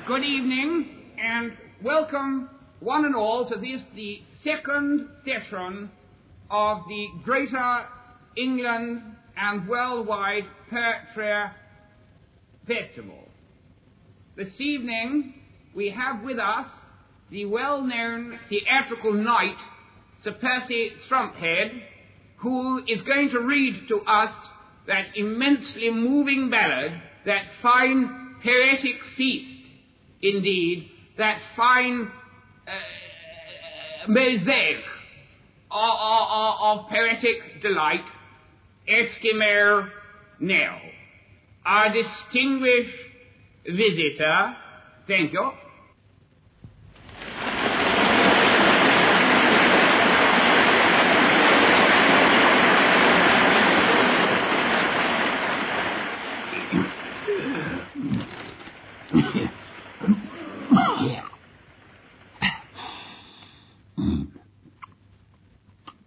Good evening, and welcome one and all to this, the second session of the Greater England and Worldwide Poetry Festival. This evening we have with us the well-known theatrical knight, Sir Percy Strumphead, who is going to read to us that immensely moving ballad, that fine poetic feast, indeed, that fine mosaic of poetic delight, Eskimo Nell. Our distinguished visitor, thank you.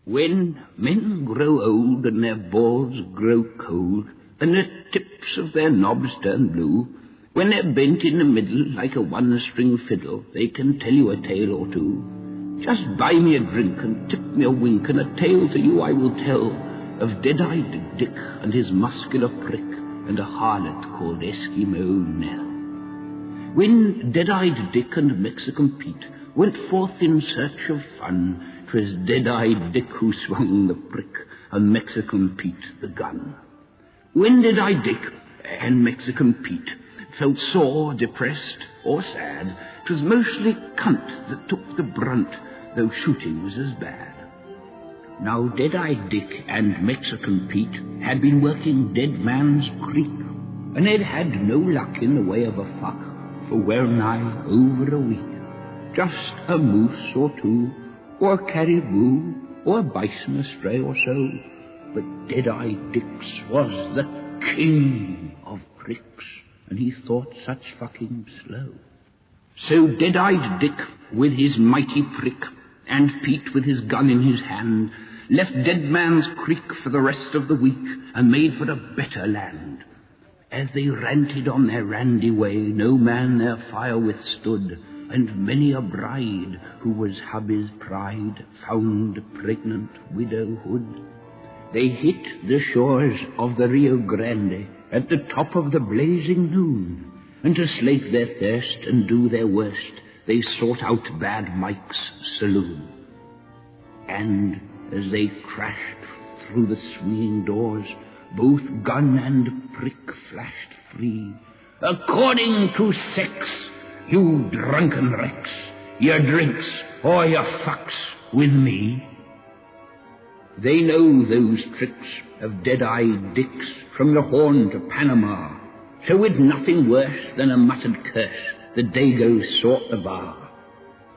When men grow old and their balls grow cold and the tips of their knobs turn blue, when they're bent in the middle like a one-string fiddle, they can tell you a tale or two. Just buy me a drink and tip me a wink, and a tale to you I will tell of Dead-Eyed Dick and his muscular prick and a harlot called Eskimo Nell. When Dead-Eyed Dick and Mexican Pete went forth in search of fun, 'twas Dead-Eyed Dick who swung the prick and Mexican Pete the gun. When Dead-Eyed Dick and Mexican Pete felt sore, depressed, or sad, 'twas mostly cunt that took the brunt, though shooting was as bad. Now Dead-Eyed Dick and Mexican Pete had been working Dead Man's Creek, and they'd had no luck in the way of a fuck for well nigh over a week. Just a moose or two, or caribou, or bison astray or so, but Dead-Eyed Dick's was the king of pricks, and he thought such fucking slow. So Dead-Eyed Dick, with his mighty prick, and Pete with his gun in his hand, left Dead Man's Creek for the rest of the week, and made for a better land. As they ranted on their randy way, no man their fire withstood, and many a bride, who was hubby's pride, found pregnant widowhood. They hit the shores of the Rio Grande at the top of the blazing noon, and to slake their thirst and do their worst, they sought out Bad Mike's saloon. And as they crashed through the swinging doors, both gun and prick flashed free. According to sex, you drunken wrecks, your drinks or your fucks with me. They know those tricks of Dead-Eyed Dicks from the Horn to Panama, so with nothing worse than a muttered curse, the Dagos sought the bar.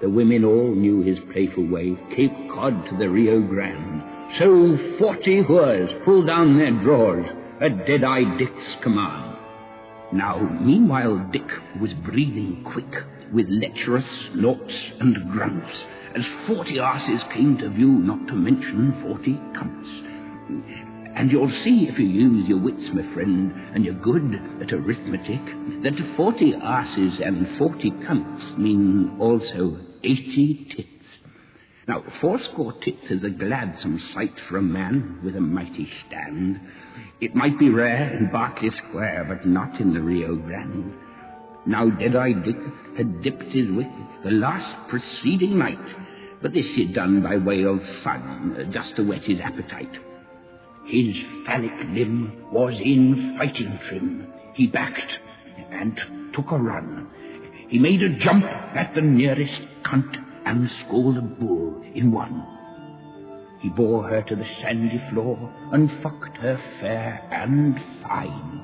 The women all knew his playful way, Cape Cod to the Rio Grande, so 40 whores pulled down their drawers at Dead-Eyed Dick's command. Now, meanwhile, Dick was breathing quick, with lecherous snorts and grunts, as 40 arses came to view, not to mention 40 cunts. And you'll see, if you use your wits, my friend, and you're good at arithmetic, that 40 arses and 40 cunts mean also 80 tits. Now, 80 tits is a gladsome sight for a man with a mighty stand. It might be rare in Berkeley Square, but not in the Rio Grande. Now Dead-Eyed Dick had dipped his wick the last preceding night, but this he'd done by way of fun, just to whet his appetite. His phallic limb was in fighting trim. He backed and took a run. He made a jump at the nearest cunt and scored a bull in one. He bore her to the sandy floor and fucked her fair and fine.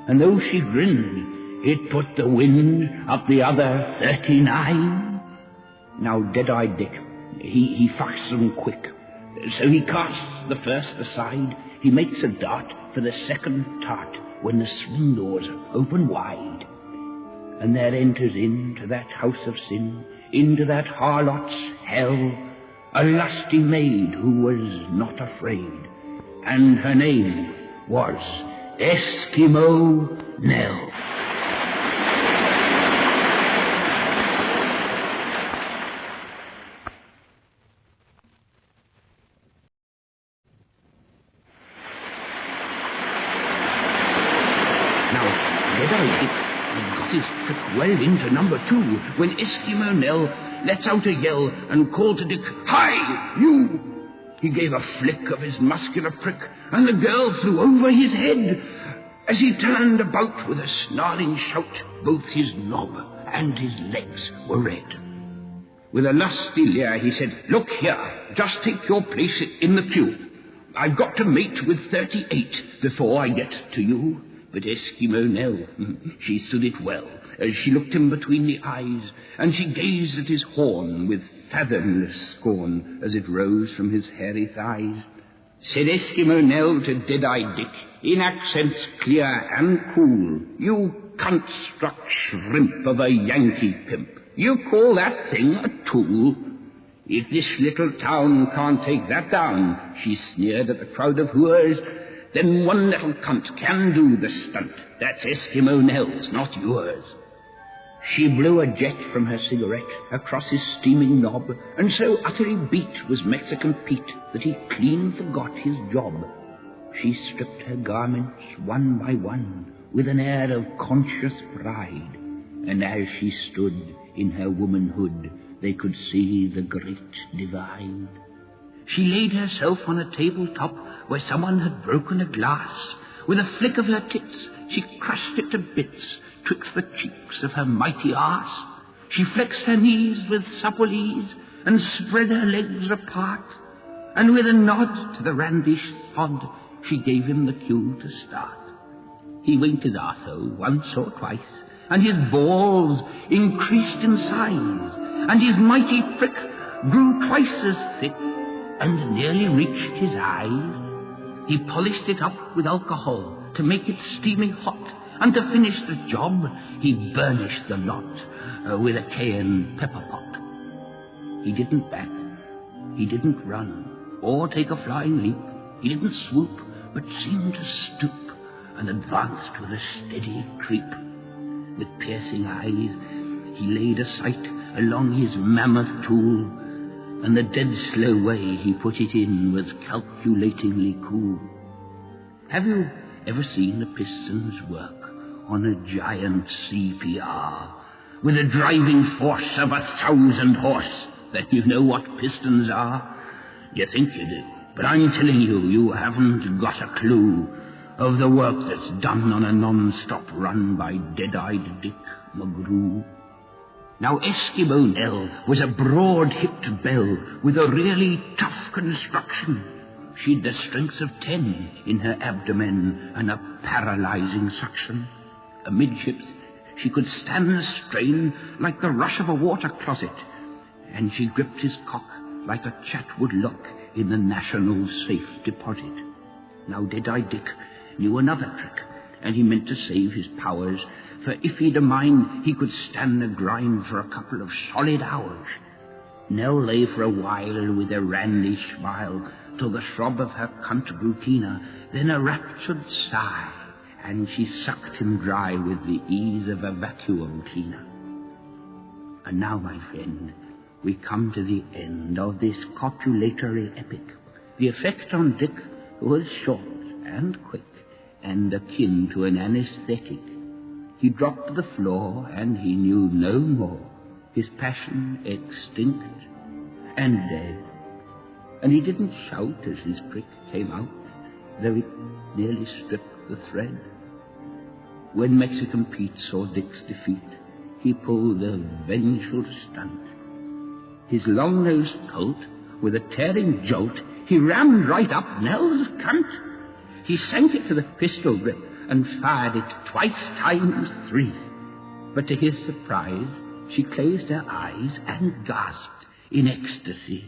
And though she grinned, it put the wind up the other 39. Now Dead-Eyed Dick, he fucks them quick. So he casts the first aside. He makes a dart for the second tart when the swing doors open wide. And there enters into that house of sin, into that harlot's hell, a lusty maid who was not afraid, and her name was Eskimo Nell. Now, Dead-Eye Dick had got his trick well into number 2 when Eskimo Nell lets out a yell and called to Dick, "Hi, you!" He gave a flick of his muscular prick, and the girl flew over his head. As he turned about with a snarling shout, both his knob and his legs were red. With a lusty leer, he said, "Look here, just take your place in the queue. I've got to mate with 38 before I get to you." But Eskimo Nell, she stood it well, as she looked him between the eyes, and she gazed at his horn with fathomless scorn as it rose from his hairy thighs. Said Eskimo Nell to Dead-Eye Dick, in accents clear and cool, "You cunt-struck shrimp of a Yankee pimp, you call that thing a tool? If this little town can't take that down," she sneered at the crowd of hooers, "then one little cunt can do the stunt. That's Eskimo Nell's, not yours." She blew a jet from her cigarette across his steaming knob, and so utterly beat was Mexican Pete that he clean forgot his job. She stripped her garments one by one with an air of conscious pride, and as she stood in her womanhood, they could see the great divide. She laid herself on a tabletop where someone had broken a glass. With a flick of her tits, she crushed it to bits twixt the cheeks of her mighty arse. She flexed her knees with supple ease and spread her legs apart, and with a nod to the randish sod, she gave him the cue to start. He winked his arsehole once or twice, and his balls increased in size, and his mighty prick grew twice as thick and nearly reached his eyes. He polished it up with alcohol to make it steaming hot, and to finish the job, he burnished the lot with a cayenne pepper pot. He didn't back, he didn't run, or take a flying leap. He didn't swoop, but seemed to stoop, and advanced with a steady creep. With piercing eyes, he laid a sight along his mammoth tool, and the dead slow way he put it in was calculatingly cool. Have you ever seen the pistons work on a giant CPR with a driving force of 1,000 horse? Then you know what pistons are. You think you do, but I'm telling you, you haven't got a clue of the work that's done on a non-stop run by Dead-Eyed Dick McGrew. Now, Eskimo Nell was a broad-hipped belle with a really tough construction. She'd the strength of 10 in her abdomen and a paralyzing suction. Amidships, she could stand the strain like the rush of a water closet, and she gripped his cock like a Chatwood lock in the National Safe Deposit. Now, Dead-Eye Dick knew another trick, and he meant to save his powers, for if he'd a mind, he could stand the grind for a couple of solid hours. Nell lay for a while with a randy smile, till the throb of her cunt grew keener, then a raptured sigh, and she sucked him dry with the ease of a vacuum cleaner. And now, my friend, we come to the end of this copulatory epic. The effect on Dick was short and quick, and akin to an anesthetic. He dropped to the floor, and he knew no more, his passion extinct and dead. And he didn't shout as his prick came out, though it nearly stripped the thread. When Mexican Pete saw Dick's defeat, he pulled a vengeful stunt. His long-nosed colt, with a tearing jolt, he rammed right up Nell's cunt. He sank it to the pistol grip and fired it twice times 3. But to his surprise, she closed her eyes and gasped in ecstasy.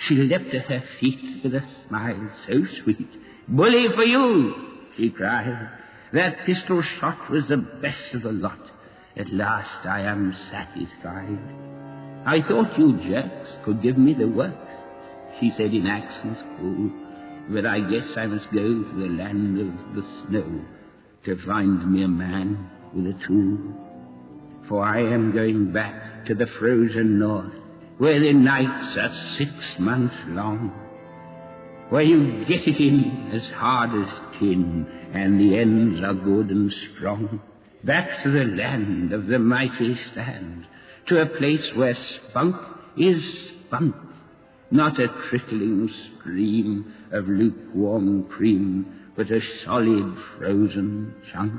She leapt to her feet with a smile so sweet. "Bully for you!" she cried. "That pistol shot was the best of the lot. At last I am satisfied. I thought you jerks could give me the works," she said in accents cool, "but I guess I must go to the land of the snow to find me a man with a tool. For I am going back to the frozen north, where the nights are 6 months long, where you get it in as hard as tin, and the ends are good and strong. Back to the land of the mighty stand, to a place where spunk is spunk, not a trickling stream of lukewarm cream, but a solid frozen chunk.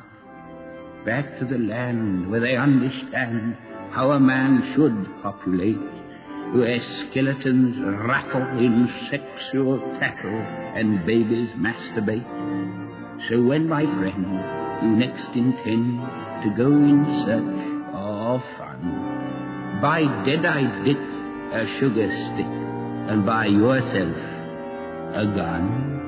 Back to the land where they understand how a man should populate, where skeletons rattle in sexual tattle and babies masturbate. So when, my friend, you next intend to go in search of fun, buy Dead-Eye Dick a sugar stick and buy yourself a gun.